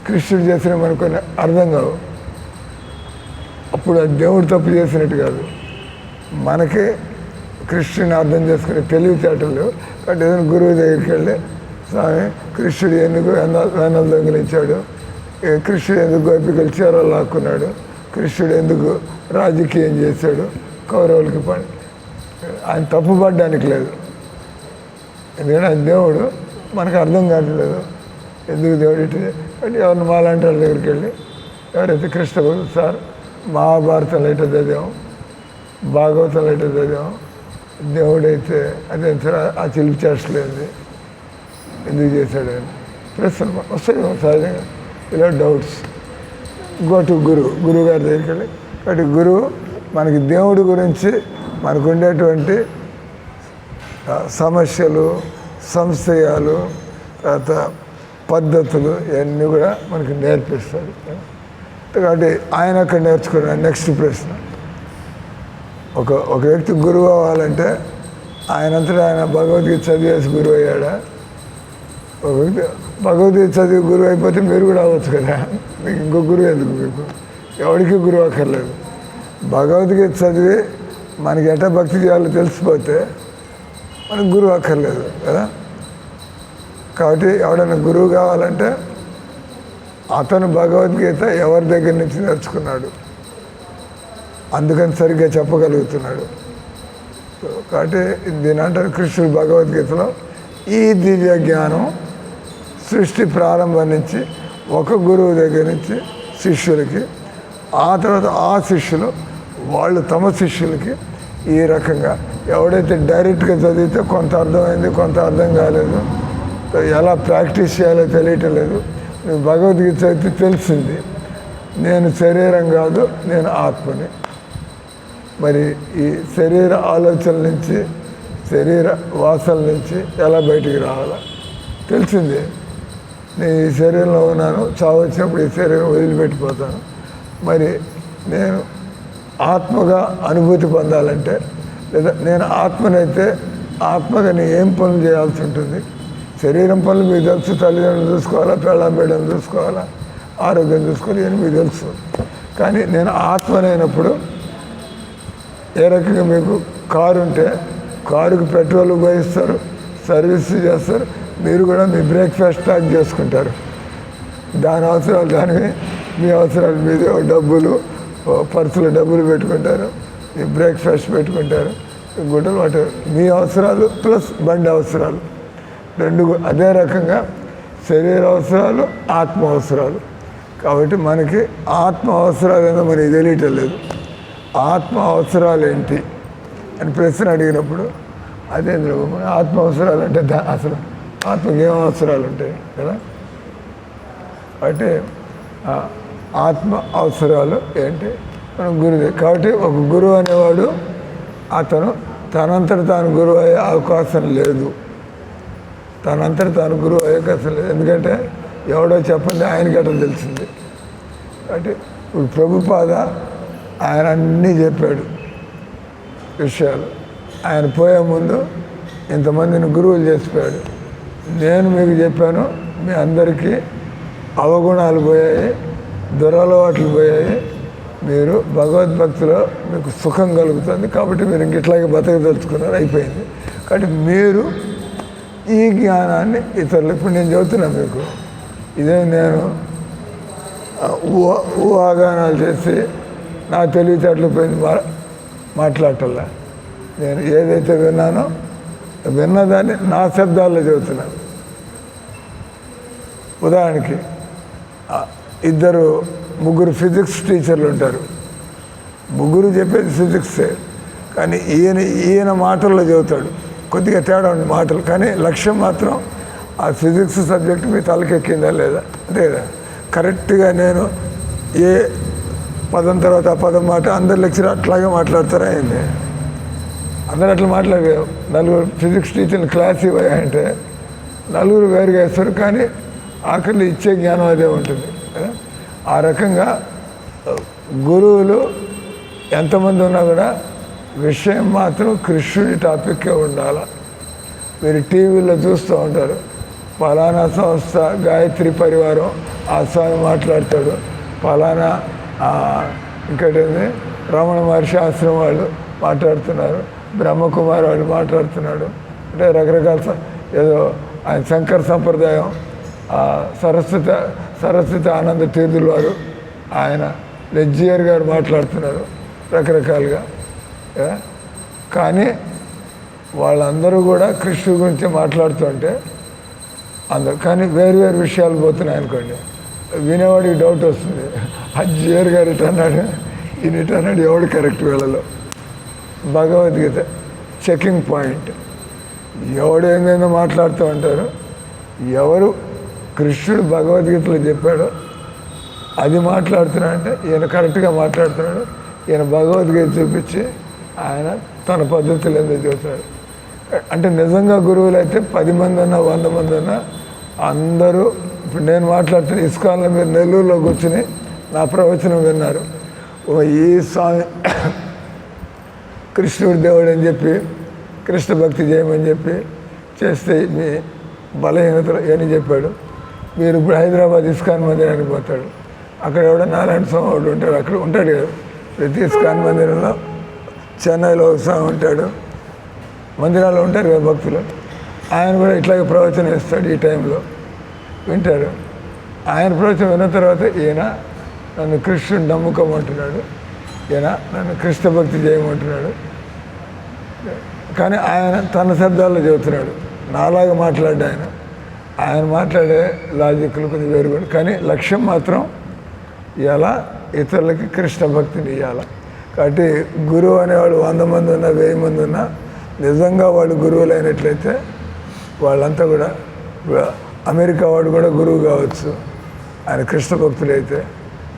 కృష్ణుడు చేసిన మనకు కొన్ని అర్థం కావు. అప్పుడు అది దేవుడు తప్పు చేసినట్టు కాదు, మనకే కృష్ణుని అర్థం చేసుకునే తెలివితేటలు. కాబట్టి ఏదైనా గురువు దగ్గరికి వెళ్ళి, స్వామి కృష్ణుడు ఎందుకు వెన్నలు దొంగిలించాడు, కృష్ణుడు ఎందుకు గోపికలు చీరలు లాక్కున్నాడు, కృష్ణుడు ఎందుకు రాజకీయం చేశాడు, కౌరవులకి పని, ఆయన తప్పుపడ్డానికి లేదు. ఎందుకంటే ఆయన దేవుడు, మనకు అర్థం కావట్లేదు ఎందుకు దేవుడు ఇటు. అంటే ఎవరిని మాలాంటి వాళ్ళ దగ్గరికి వెళ్ళి, ఎవరైతే కృష్ణ భక్తులు, సార్ మహాభారతంలో అయితే చదివాం, భాగవతంలో అయితే చదివాం, దేవుడైతే అదే ఆ చిలిపి చేస్తలేదు, ఎందుకు చేశాడు అని ప్రశ్న వస్తాయి సహజంగా. ఇలా డౌట్స్ గో టు గురువు గారి దగ్గరికి వెళ్ళి. కాబట్టి గురువు మనకి దేవుడి గురించి మనకు ఉండేటువంటి సమస్యలు, సంశయాలు, తర్వాత పద్ధతులు ఇవన్నీ కూడా మనకి నేర్పిస్తాడు. కాబట్టి ఆయన అక్కడ నేర్చుకున్నాడు. నెక్స్ట్ ప్రశ్న, ఒక వ్యక్తి గురువు అవ్వాలంటే ఆయనంతటా ఆయన భగవద్గీత చదివేసి గురువు అయ్యాడా? ఒక వ్యక్తి భగవద్గీత చదివి గురువు అయిపోతే మీరు కూడా అవ్వచ్చు కదా, మీకు ఇంకో గురువు ఎందుకు? మీకు ఎవరికి గురువు అక్కర్లేదు. భగవద్గీత చదివి మనకి ఎట్లా భక్తి చేయాలో తెలిసిపోతే మనకు గురువు అక్కర్లేదు కదా. కాబట్టి ఎవడైనా గురువు కావాలంటే అతను భగవద్గీత ఎవరి దగ్గర నుంచి నేర్చుకున్నాడు, అందుకని సరిగ్గా చెప్పగలుగుతున్నాడు. కాబట్టి దీని అంటారు కృష్ణుడు భగవద్గీతలో, ఈ దివ్య జ్ఞానం సృష్టి ప్రారంభం నుంచి ఒక గురువు దగ్గర నుంచి శిష్యులకి, ఆ తర్వాత ఆ శిష్యులు వాళ్ళు తమ శిష్యులకి ఈ రకంగా. ఎవడైతే డైరెక్ట్గా చదివితే కొంత అర్థమైంది, కొంత అర్థం కాలేదు, ఎలా ప్రాక్టీస్ చేయాలో తెలియటం లేదు. భగవద్గీత చదివితే తెలిసింది, నేను శరీరం కాదు, నేను ఆత్మని. మరి ఈ శరీర ఆలోచనల నుంచి, శరీర వాసనల నుంచి ఎలా బయటికి రావాలా తెలిసింది. నేను ఈ శరీరంలో ఉన్నాను, చావు వచ్చినప్పుడు ఈ శరీరం వదిలిపెట్టిపోతాను. మరి నేను ఆత్మగా అనుభూతి పొందాలంటే, లేదా నేను ఆత్మనైతే ఆత్మగా నేను ఏం పనులు చేయాల్సి ఉంటుంది? శరీరం పనులు మీకు తెలుసు, తల్లిదండ్రులు చూసుకోవాలా, పెళ్ళాం చూసుకోవాలా, ఆరోగ్యం చూసుకోవాలి, అని మీకు తెలుసు. కానీ నేను ఆత్మనైనప్పుడు ఏ రకంగా మీకు కారు ఉంటే కారుకి పెట్రోల్ ఉపయోగిస్తారు, సర్వీస్ చేస్తారు, మీరు కూడా మీ బ్రేక్ఫాస్ట్ ప్యాక్ చేసుకుంటారు. దాని అవసరాలు దానివి, మీ అవసరాలు మీద డబ్బులు, పర్సులో డబ్బులు పెట్టుకుంటారు, మీ బ్రేక్ఫాస్ట్ పెట్టుకుంటారు, గుడ్డలు వాటి మీ అవసరాలు ప్లస్ బండి అవసరాలు రెండు. అదే రకంగా శరీర అవసరాలు, ఆత్మ అవసరాలు. కాబట్టి మనకి ఆత్మ అవసరాలు ఏదో మనకి తెలియటం లేదు. ఆత్మ అవసరాలు ఏంటి అని ప్రశ్న అడిగినప్పుడు అదే మన ఆత్మ అవసరాలు అంటే అసలు ఆత్మకి ఏం అవసరాలు ఉంటాయి కదా. అంటే ఆత్మ అవసరాలు ఏంటి మనం గురువు. కాబట్టి ఒక గురువు అనేవాడు అతను తనంతట తాను గురువు అయ్యే అవకాశం లేదు, తనంతట తాను గురువు అయ్యే అవకాశం లేదు. ఎందుకంటే ఎవడో చెప్పండి ఆయనకి అట్లా తెలిసింది. కాబట్టి ఇప్పుడు ప్రభుపాద ఆయన అన్నీ చెప్పాడు విషయాలు. ఆయన పోయే ముందు ఇంతమందిని గురువులు చేసిపోయాడు. నేను మీకు చెప్పాను, మీ అందరికీ అవగుణాలు పోయాయి, దురలవాట్లు పోయాయి, మీరు భగవద్భక్తిలో మీకు సుఖం కలుగుతుంది, కాబట్టి మీరు ఇంక ఇట్లాగే బతకదలుచుకున్నారు, అయిపోయింది. కాబట్టి మీరు ఈ జ్ఞానాన్ని ఇతరులు, ఇప్పుడు నేను చెబుతున్నా మీకు, ఇదే నేను ఊహాగానాలు చేసి నా తెలివితేటలు పోయింది మాట్లాడటల్లా. నేను ఏదైతే విన్నానో విన్నదాన్ని నా శబ్దాల్లో చెబుతున్నాను. ఉదాహరణకి ముగ్గురు ఫిజిక్స్ టీచర్లు ఉంటారు, ముగ్గురు చెప్పేది ఫిజిక్సే, కానీ ఈయన మాటల్లో చెబుతాడు, కొద్దిగా తేడా ఉంది మాటలు, కానీ లక్ష్యం మాత్రం ఆ ఫిజిక్స్ సబ్జెక్ట్ మీ తలకెక్కిందా లేదా, అంతే కదా. కరెక్ట్గా నేను ఏ పదం తర్వాత ఆ పదం మాట అందరు లెక్చర్ అట్లాగే మాట్లాడతారా అయింది. అందరు అట్లా మాట్లాడే నలుగురు ఫిజిక్స్ టీచర్ని క్లాస్ ఇవ్వాలంటే నలుగురు వేరుగా వేస్తారు, కానీ ఆఖరిలో ఇచ్చే జ్ఞానం అదే ఉంటుంది. ఆ రకంగా గురువులు ఎంతమంది ఉన్నా కూడా విషయం మాత్రం కృష్ణుడి టాపిక్కే ఉండాలి. మీరు టీవీలో చూస్తూ ఉంటారు, ఫలానా సంస్థ గాయత్రి పరివారం ఆ స్వామి మాట్లాడతాడు, ఫలానా ఇంకటేంది రమణ మహర్షి ఆశ్రమం వాళ్ళు మాట్లాడుతున్నారు, బ్రహ్మకుమారి వాళ్ళు మాట్లాడుతున్నాడు. అంటే రకరకాల ఏదో ఆయన శంకర సంప్రదాయం, సరస్వతి ఆనంద తీర్థుల వారు ఆయన లెజ్జియర్ గారు మాట్లాడుతున్నారు రకరకాలుగా. కానీ వాళ్ళందరూ కూడా కృష్ణుడి గురించి మాట్లాడుతుంటే అందరు, కానీ వేరు వేరు విషయాలు పోతున్నాయి అనుకోండి, వినేవాడికి డౌట్ వస్తుంది. జియర్ గారు ఇటు అన్నాడు, ఈయన ఇటు అన్నాడు, ఎవడు కరెక్ట్ వేళలో. Bhagavad Gita checking point. ఎవడు ఏందేందో మాట్లాడుతూ ఉంటారు, ఎవరు కృష్ణుడు భగవద్గీతలో చెప్పాడో అది మాట్లాడుతున్నాడంటే ఈయన కరెక్ట్గా మాట్లాడుతున్నాడు. ఈయన భగవద్గీత చూపించి ఆయన తన పద్ధతులు ఎందుకు చెబుతాడు. అంటే నిజంగా గురువులు అయితే 10 మంది ఉన్నా 100 మంది ఉన్నా అందరూ, ఇప్పుడు నేను మాట్లాడుతున్న ఇస్కాన్లో మీరు నెల్లూరులో కూర్చుని నా ప్రవచనం విన్నారు. ఈ స్వామి కృష్ణుడి దేవుడు అని చెప్పి కృష్ణ భక్తి చేయమని చెప్పి చేస్తే మీ బలహీనతలు అని చెప్పాడు. మీరు ఇప్పుడు హైదరాబాద్ ఇస్కాన్ మందిరానికి పోతాడు, అక్కడ ఎవడో నారాయణ స్వామి వాడు ఉంటాడు, అక్కడ ఉంటాడు కదా ప్రతి ఇస్కాన్ మందిరంలో. చెన్నైలో ఒక స్వామి ఉంటాడు, మందిరాల్లో ఉంటారు కదా భక్తులు, ఆయన కూడా ఇట్లాగే ప్రవచనం ఇస్తాడు. ఈ టైంలో వింటారు. ఆయన ప్రవచనం విన్న తర్వాత ఈయన నన్ను కృష్ణుడు నమ్ముకోమంటున్నాడు, ఈయన నన్ను కృష్ణ భక్తి చేయమంటున్నాడు. కానీ ఆయన తన శబ్దాల్లో చెబుతున్నాడు, నాలాగా మాట్లాడ్డా ఆయన మాట్లాడే లాజిక్లు కొంచెం వేరుగా, కానీ లక్ష్యం మాత్రం ఇలా ఇతరులకి కృష్ణ భక్తిని ఇవ్వాలి. కాబట్టి గురువు అనేవాడు 100 మంది ఉన్నా 1000 మంది ఉన్నా నిజంగా వాళ్ళు గురువులు అయినట్లయితే వాళ్ళంతా కూడా, అమెరికా వాడు కూడా గురువు కావచ్చు ఆయన కృష్ణ భక్తులు అయితే,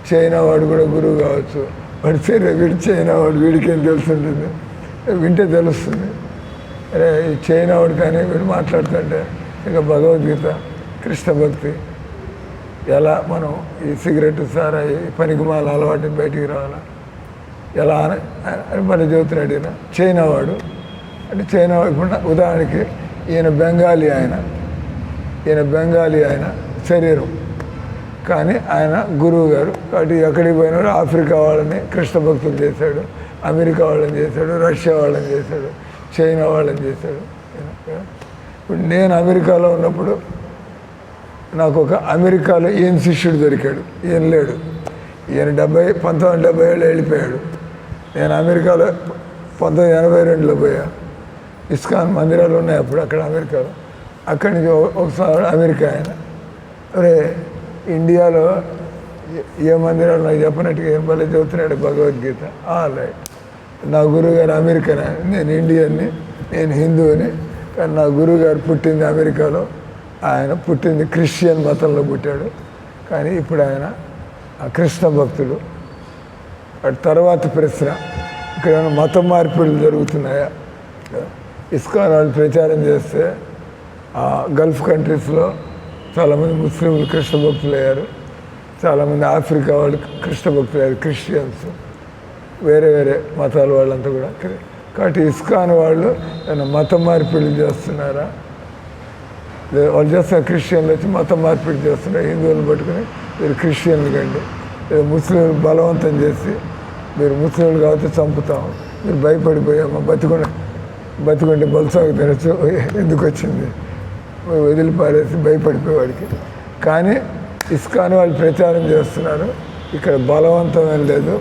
చైనా వాడు కూడా గురువు కావచ్చు. వాడు సరే వీడు చైనా వాడు, వీడికేం తెలుస్తుంటుంది, వింటే తెలుస్తుంది. అరే ఈ చైనా వాడు కానీ వీడు మాట్లాడుతుంటే ఇంకా భగవద్గీత కృష్ణ భక్తి ఎలా మనం ఈ సిగరెట్ సారాయి పనికిమాల అలవాటుని బయటికి రావాలా ఎలా అని మన చెబుతున్నాడు. చైనా వాడు అంటే చైనా ఇప్పుడు ఉదాహరణకి ఈయన బెంగాలీ ఆయన శరీరం, కానీ ఆయన గురువు గారు. కాబట్టి ఎక్కడికి పోయినాడు ఆఫ్రికా వాళ్ళని కృష్ణ భక్తులు చేశాడు, అమెరికా వాళ్ళని చేశాడు, రష్యా వాళ్ళని చేశాడు, చైనా వాళ్ళని చేశాడు. ఇప్పుడు నేను అమెరికాలో ఉన్నప్పుడు నాకు ఒక అమెరికాలో ఈయన శిష్యుడు దొరికాడు, ఈయన లేడు. ఈయన 1970 వెళ్ళిపోయాడు. నేను అమెరికాలో 1982లో పోయా. ఇస్కాన్ మందిరాలు ఉన్నాయి అప్పుడు అక్కడ అమెరికాలో. అక్కడి నుంచి ఒకసారి అమెరికా ఆయన, అరే ఇండియాలో ఏ మందిరాలు నాకు చెప్పినట్టుగా ఏం భలే చెబుతున్నాడు భగవద్గీత. నా గురువు గారు అమెరికన్, నేను ఇండియన్ని, నేను హిందువుని, కానీ నా గురువు గారు పుట్టింది అమెరికాలో, ఆయన పుట్టింది క్రిస్టియన్ మతంలో పుట్టాడు, కానీ ఇప్పుడు ఆయన కృష్ణ భక్తుడు. తర్వాత ప్రశ్న, ఇక్కడ మతం మార్పిడులు జరుగుతున్నాయా? ఇస్కాన్ వాళ్ళు ప్రచారం చేస్తే గల్ఫ్ కంట్రీస్లో చాలామంది ముస్లింలు కృష్ణ భక్తులు అయ్యారు, చాలామంది ఆఫ్రికా వాళ్ళు కృష్ణ భక్తులు అయ్యారు, క్రిస్టియన్స్, వేరే వేరే మతాల వాళ్ళంతా కూడా. కాబట్టి ఇస్కాన్ వాళ్ళు మతం మార్పిడులు చేస్తున్నారా? వాళ్ళు చేస్తున్న క్రిస్టియన్లు వచ్చి మతం మార్పిడి చేస్తున్నారు, హిందువులను పట్టుకుని మీరు క్రిస్టియన్లు కండి, లేదా ముస్లింలు బలవంతం చేసి మీరు ముస్లింలు కాబట్టి చంపుతాం, మీరు భయపడిపోయామా, బతికుంటే బొలసాగు తినచ్చు, ఎందుకు వచ్చింది వదిలిపారేసి భయపడిపోయేవాడికి. కానీ ఇస్కాన్ వాళ్ళు ప్రచారం చేస్తున్నారు, ఇక్కడ బలవంతం లేదు,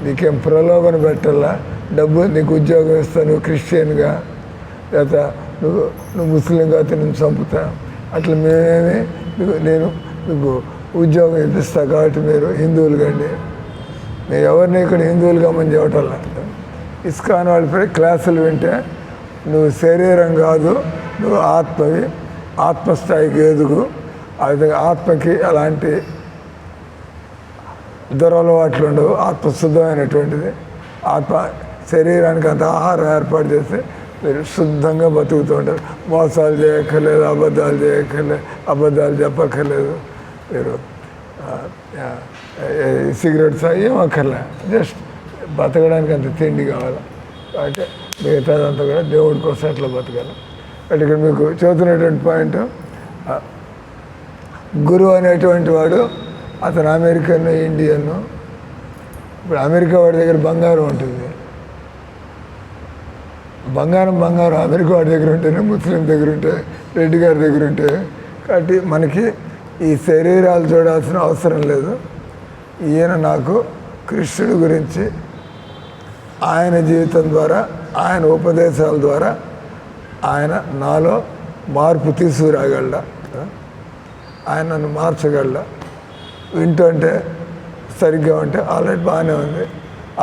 నీకేం ప్రలోభన పెట్టాలా, డబ్బు నీకు ఉద్యోగం ఇస్తా, నువ్వు క్రిస్టియన్గా, లేదా నువ్వు ముస్లిం కాబట్టి నేను చంపుతా, అట్లా మేమేమి నేను మీకు ఉద్యోగం ఇప్పిస్తా కాబట్టి మీరు హిందువులు కండి, నేను ఎవరిని ఇక్కడ హిందువులు కమ్మని చెప్పటల్లా. ఇస్కాన్ వాళ్ళపై క్లాసులు వింటే నువ్వు శరీరం కాదు, నువ్వు ఆత్మవి, ఆత్మస్థాయికి ఎదుగు, అది ఆత్మకి అలాంటి దురలవాట్లు ఉండవు. ఆత్మ శుద్ధమైనటువంటిది. ఆత్మ శరీరానికి అంత ఆహారం ఏర్పాటు చేస్తే మీరు శుద్ధంగా బతుకుతూ ఉంటారు. మోసాలు చేయక్కర్లేదు, అబద్ధాలు చెప్పక్కర్లేదు. మీరు సిగరెట్స్ ఏం అక్కర్లే, జస్ట్ బతకడానికి అంత తిండి కావాలి. కాబట్టి మిగతాదంతా కూడా దేవుడి కోసం ఎట్లా బతకాలి. అంటే ఇక్కడ మీకు చదువుతున్నటువంటి పాయింట్, గురువు అనేటువంటి వాడు అతను అమెరికన్, ఇండియన్. ఇప్పుడు అమెరికా వాడి దగ్గర బంగారం ఉంటుంది. బంగారం అమెరికా వాడి దగ్గర ఉంటేనే, ముస్లిం దగ్గర ఉంటే, రెడ్డి గారి దగ్గర ఉంటే. కాబట్టి మనకి ఈ శరీరాలు చూడాల్సిన అవసరం లేదు. ఈయన నాకు కృష్ణుడి గురించి ఆయన జీవితం ద్వారా, ఆయన ఉపదేశాల ద్వారా ఆయన నాలో మార్పు తీసుకురాగలడా, ఆయన నన్ను మార్చగలడా. వింటుంటే సరిగ్గా ఉంటే ఆల్రెడీ బాగానే ఉంది.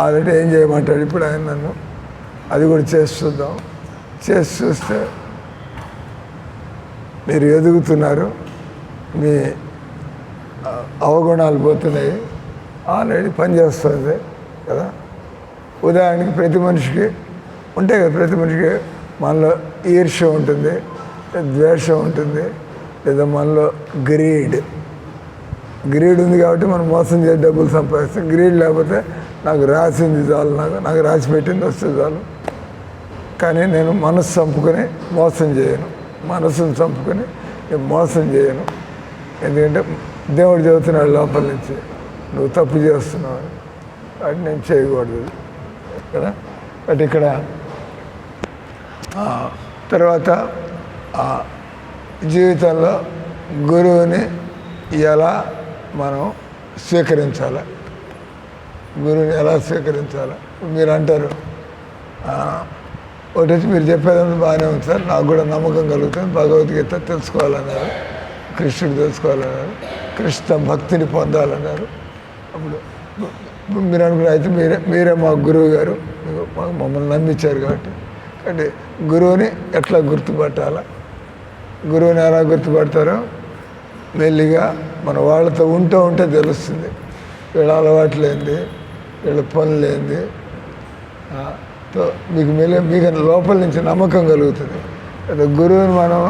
ఆల్రెడీ ఏం చేయమంటాడు ఇప్పుడు ఆయన నన్ను, అది కూడా చేసి చూద్దాం. చేసి చూస్తే మీరు ఎదుగుతున్నారు, మీ అవగుణాలు పోతున్నాయి, ఆల్రెడీ పనిచేస్తుంది కదా. ఉదాహరణకి ప్రతి మనిషికి ఉంటాయి కదా, ప్రతి మనిషికి మనలో ఈర్ష్య ఉంటుంది, ద్వేషం ఉంటుంది, లేదా మనలో గ్రీడ్ ఉంది. కాబట్టి మనం మోసం చేసి డబ్బులు సంపాదిస్తాం. గ్రీడ్ లేకపోతే నాకు రాసింది చాలు, నాకు రాసి పెట్టింది వస్తే చాలు. కానీ నేను మనసు చంపుకొని మోసం చేయను, మనసును చంపుకొని నేను మోసం చేయను. ఎందుకంటే దేవుడు చెబుతున్నాడు లోపల నుంచి, నువ్వు తప్పు చేస్తున్నావు అని. కాబట్టి నేను చేయకూడదు కదా. బట్ ఇక్కడ తర్వాత జీవితంలో గురువుని ఎలా మనం స్వీకరించాలి, గురువుని ఎలా స్వీకరించాలి. మీరు అంటారు, ఒకటి వచ్చి మీరు చెప్పేదంతా బాగానే ఉంది సార్, నాకు కూడా నమ్మకం కలుగుతుంది, భగవద్గీత తెలుసుకోవాలన్నారు, కృష్ణుడు తెలుసుకోవాలన్నారు, కృష్ణ భక్తిని పొందాలన్నారు. అప్పుడు మీరు అనుకున్న అయితే మీరే మా గురువు గారు, మమ్మల్ని నమ్మించారు. కాబట్టి అంటే గురువుని ఎట్లా గుర్తుపట్టాలా, గురువుని ఎలా గుర్తుపడతారో మెల్లిగా మన వాళ్ళతో ఉంటే తెలుస్తుంది. వీళ్ళ అలవాట్లేంది, వీళ్ళ పనులేంది, మీకు లోపల నుంచి నమ్మకం కలుగుతుంది. ఏదో గురువుని మనం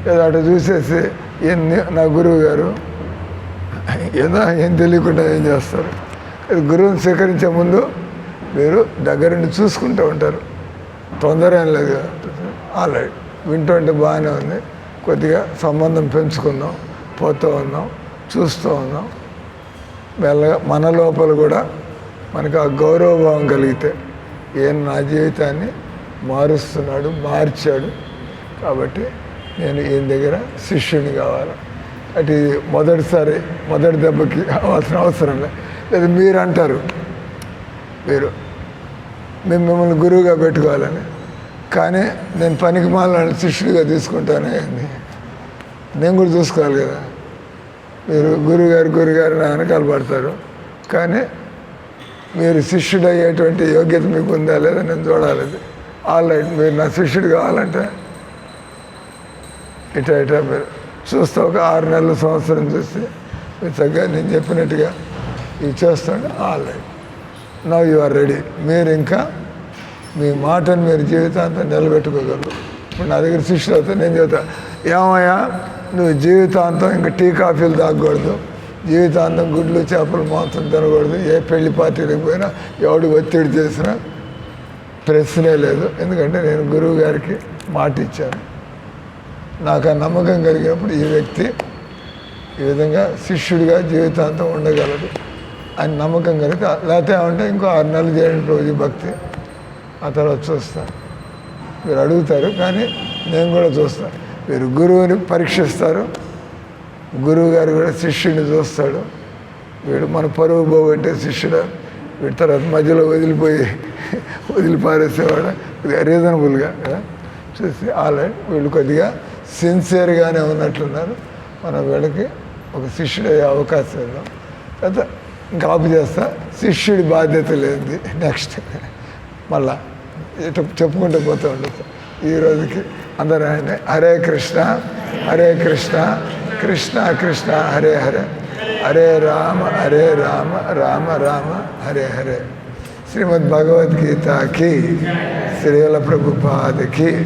ఏదో అటు చూసేసి నా గురువు గారు ఏదో ఏం తెలియకుండా ఏం చేస్తారు. గురువుని స్వీకరించే ముందు మీరు దగ్గరుండి చూసుకుంటూ ఉంటారు. తొందర ఏం లేదు కదా, ఆల్రెడీ వింటుంటే బాగానే ఉంది. కొద్దిగా సంబంధం పెంచుకుందాం, పోతూ ఉన్నాం, చూస్తూ ఉన్నాం. మెల్లగా మన లోపల కూడా మనకు ఆ గౌరవభావం కలిగితే, ఈయన నా జీవితాన్ని మారుస్తున్నాడు, మార్చాడు, కాబట్టి నేను ఈయన దగ్గర శిష్యుని కావాలి. అంటే ఇది మొదటి దెబ్బకి అవ్వాల్సిన అవసరం లేదు. మీరు అంటారు మిమ్మల్ని గురువుగా పెట్టుకోవాలని, కానీ నేను పనికి మాలను శిష్యుడిగా తీసుకుంటానే అండి. నేను కూడా చూసుకోవాలి కదా. మీరు గురుగారు నా వెనకాల పడతారు, కానీ మీరు శిష్యుడు అయ్యేటువంటి యోగ్యత మీకు ఉందా లేదా నేను చూడాలి. ఆల్రైట్, మీరు నా శిష్యుడు కావాలంటే ఇటా మీరు చూస్తే ఒక 6 నెలలు, సంవత్సరం చూస్తే మీరు చక్కగా నేను చెప్పినట్టుగా ఇవి చేస్తాండి. Alright, now you are ready. మీరు ఇంకా మీ మాటను మీరు జీవితాంతం నిలబెట్టుకోగలరు. ఇప్పుడు నా దగ్గర శిష్యులు అవుతా నేను చెబుతా, ఏమయ్యా నువ్వు జీవితాంతం ఇంకా టీ కాఫీలు తాగకూడదు, జీవితాంతం గుడ్లు చేపలు మాంసం తినకూడదు, ఏ పెళ్లి పార్టీలకు పోయినా ఎవడు ఒత్తిడి చేసినా ప్రశ్నే లేదు. ఎందుకంటే నేను గురువు గారికి మాట ఇచ్చాను. నాకు ఆ నమ్మకం కలిగినప్పుడు ఈ వ్యక్తి ఈ విధంగా శిష్యుడిగా జీవితాంతం ఉండగలడు అని నమ్మకం కలిగితే, లేకపోతే ఏమంటే ఇంకో 6 నెలలు చేయండి రోజు భక్తి, ఆ తర్వాత చూస్తాను. మీరు అడుగుతారు, కానీ నేను కూడా చూస్తాను. మీరు గురువుని పరీక్షిస్తారు, గురువు గారు కూడా శిష్యుడిని చూస్తాడు. వీడు మన పరువు పోగొట్టే శిష్యుడు, వీడి తర్వాత మధ్యలో వదిలిపారేసేవాడు రీజనబుల్గా చూసి ఆల్రెడీ వీళ్ళు కొద్దిగా సిన్సియర్గానే ఉన్నట్లున్నారు, మనం వీళ్ళకి ఒక శిష్యుడు అయ్యే అవకాశం ఇద్దాం. తర్వాత ఇంకా ఆపు చేస్తా, శిష్యుడి బాధ్యత లేనిది నెక్స్ట్ మళ్ళా ఇటు చెప్పుకుంటూ పోతూ ఉండదు. ఈ రోజుకి అందరూ హరే కృష్ణ హరే కృష్ణ కృష్ణ కృష్ణ హరే హరే హరే రామ హరే రామ రామ రామ హరే హరే. శ్రీమద్ భగవద్గీతకి శ్రీల ప్రభుపాదకి